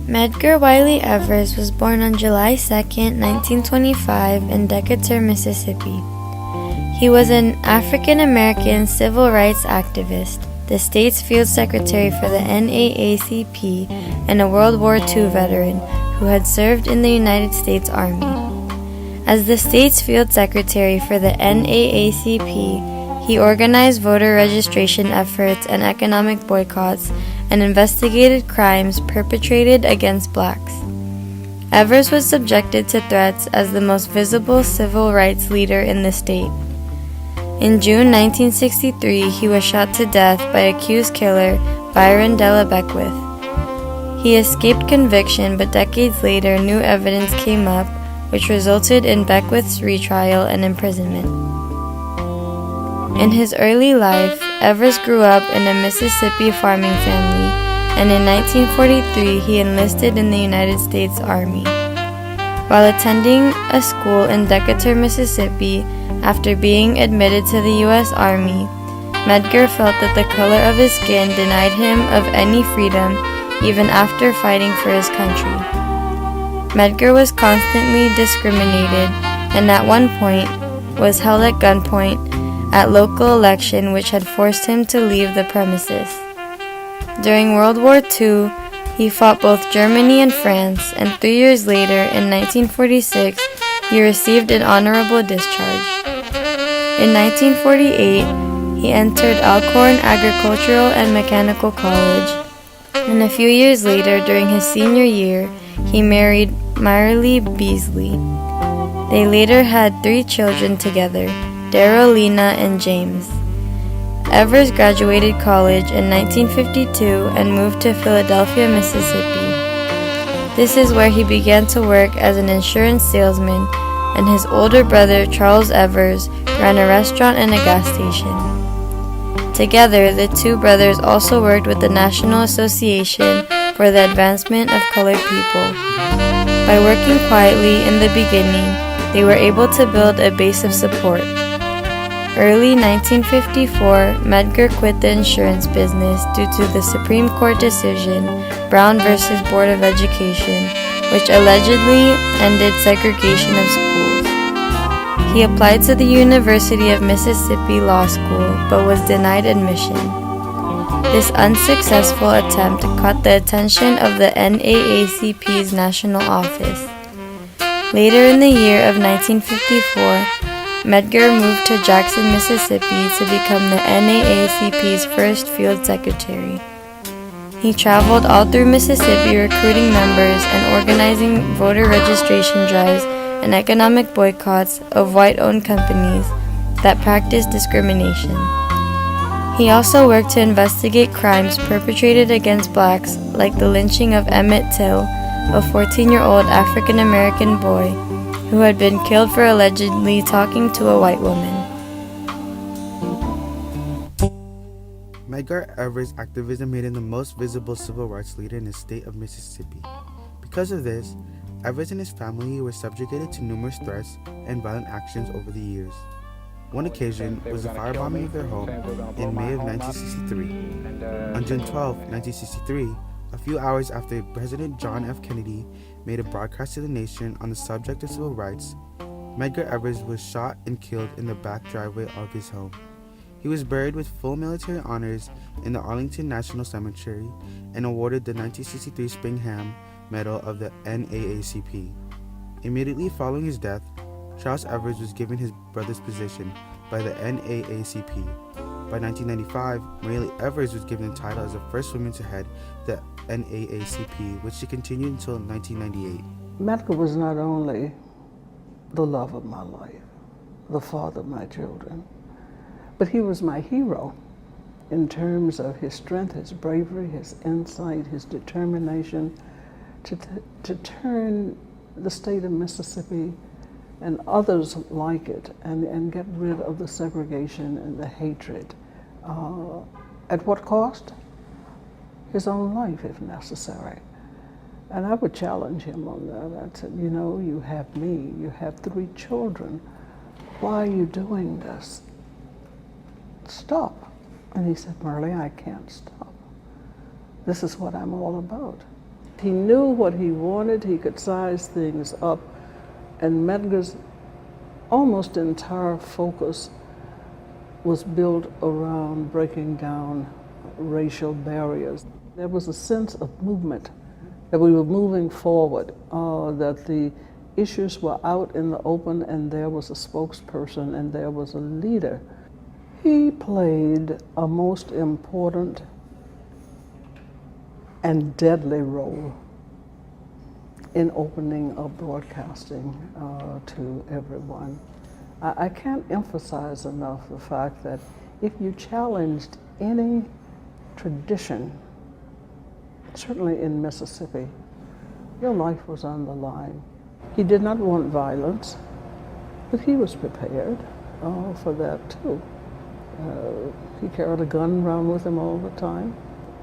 Medgar W Evers was born on July 2, 1925 in Decatur, Mississippi. He was an African-American civil rights activist, the state's field secretary for the NAACP, and a World War II veteran who had served in the United States Army. As the state's field secretary for the NAACP, he organized voter registration efforts and economic boycotts and investigated crimes perpetrated against blacks. Evers was subjected to threats as the most visible civil rights leader in the state. In June 1963, he was shot to death by accused killer Byron Della Beckwith. He escaped conviction, but decades later new evidence came up which resulted in Beckwith's retrial and imprisonment. In his early life, Evers grew up in a Mississippi farming family, and in 1943 he enlisted in the United States Army. While attending a school in Decatur, Mississippi, after being admitted to the U.S. Army, Medgar felt that the color of his skin denied him of any freedom even after fighting for his country. Medgar was constantly discriminated and at one point was held at gunpoint at local election, which had forced him to leave the premises. During World War II, he fought both Germany and France, and 3 years later, in 1946, he received an honorable discharge. In 1948, he entered Alcorn Agricultural and Mechanical College, and a few years later, during his senior year, he married Marley Beasley. They later had 3 children together, Daryl, Lena, and James. Evers graduated college in 1952 and moved to Philadelphia, Mississippi. This is where he began to work as an insurance salesman, and his older brother, Charles Evers, ran a restaurant and a gas station. Together, the 2 brothers also worked with the National Association for the Advancement of Colored People. By working quietly in the beginning, they were able to build a base of support. Early 1954, Medgar quit the insurance business due to the Supreme Court decision, Brown v. Board of Education, which allegedly ended segregation of schools. He applied to the University of Mississippi Law School, but was denied admission. This unsuccessful attempt caught the attention of the NAACP's national office. Later in the year of 1954, Medgar moved to Jackson, Mississippi to become the NAACP's first field secretary. He traveled all through Mississippi recruiting members and organizing voter registration drives and economic boycotts of white-owned companies that practiced discrimination. He also worked to investigate crimes perpetrated against blacks, like the lynching of Emmett Till, a 14-year-old African-American boy who had been killed for allegedly talking to a white woman. Medgar Evers' activism made him the most visible civil rights leader in the state of Mississippi. Because of this, Evers and his family were subjugated to numerous threats and violent actions over the years. One occasion was the firebombing of their home in May of 1963. On June 12, 1963, a few hours after President John F. Kennedy made a broadcast to the nation on the subject of civil rights, Medgar Evers was shot and killed in the back driveway of his home. He was buried with full military honors in the Arlington National Cemetery and awarded the 1963 Spingham Medal of the NAACP. Immediately following his death, Charles Evers was given his brother's position by the NAACP. By 1995, Marley Evers was given the title as the first woman to head the NAACP, which she continued until 1998. Medgar was not only the love of my life, the father of my children, but he was my hero in terms of his strength, his bravery, his insight, his determination to turn the state of Mississippi and others like it and get rid of the segregation and the hatred. At what cost? His own life, if necessary. And I would challenge him on that. I said, you know, you have me, you have 3 children. Why are you doing this? Stop. And he said, Marley, I can't stop. This is what I'm all about. He knew what he wanted, he could size things up, and Medgar's almost entire focus was built around breaking down racial barriers. There was a sense of movement, that we were moving forward, that the issues were out in the open and there was a spokesperson and there was a leader. He played a most important and deadly role in opening up broadcasting to everyone. I can't emphasize enough the fact that if you challenged any tradition, certainly in Mississippi, your life was on the line. He did not want violence, but he was prepared for that too. He carried a gun around with him all the time.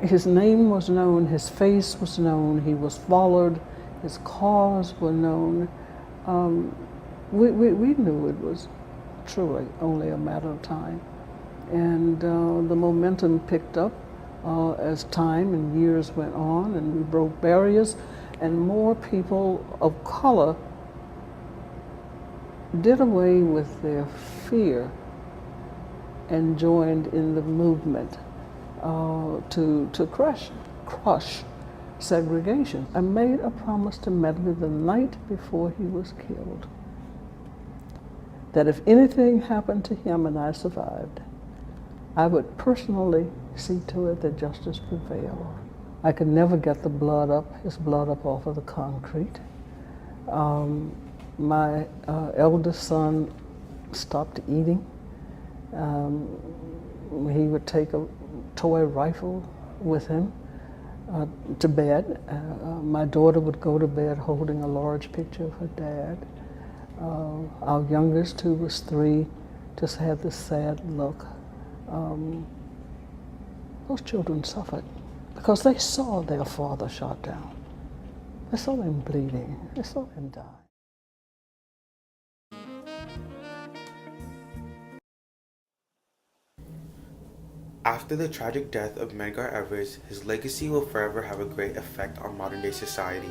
His name was known, his face was known, he was followed, his cause were known. We knew it was truly only a matter of time. And the momentum picked up as time and years went on, and we broke barriers, and more people of color did away with their fear and joined in the movement to crush segregation. I made a promise to Medgar the night before he was killed that if anything happened to him and I survived, I would personally see to it that justice prevailed. I could never get his blood up off of the concrete. My eldest son stopped eating. He would take a toy rifle with him to bed. My daughter would go to bed holding a large picture of her dad. Our youngest, who was 3, just had this sad look. Those children suffered because they saw their father shot down. They saw him bleeding. They saw him die. After the tragic death of Medgar Evers, his legacy will forever have a great effect on modern-day society.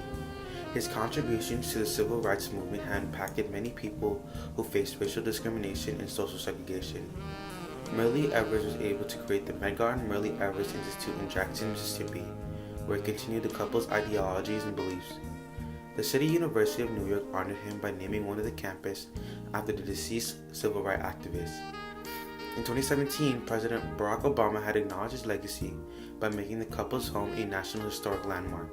His contributions to the civil rights movement have impacted many people who faced racial discrimination and social segregation. Merle Evers was able to create the Medgar and Merle Evers Institute in Jackson, Mississippi, where he continued the couple's ideologies and beliefs. The City University of New York honored him by naming one of the campus after the deceased civil rights activist. In 2017, President Barack Obama had acknowledged his legacy by making the couple's home a National Historic Landmark.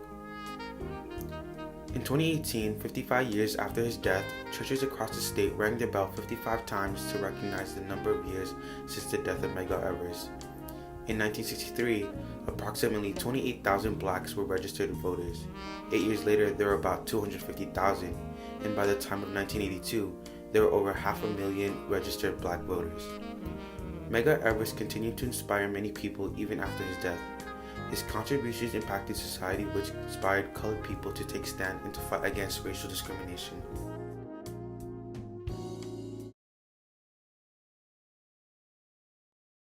In 2018, 55 years after his death, churches across the state rang their bell 55 times to recognize the number of years since the death of Medgar Evers. In 1963, approximately 28,000 blacks were registered voters. 8 years later, there were about 250,000, and by the time of 1982, there were over 500,000 registered black voters. Medgar Evers continued to inspire many people even after his death. His contributions impacted society, which inspired colored people to take stand and to fight against racial discrimination.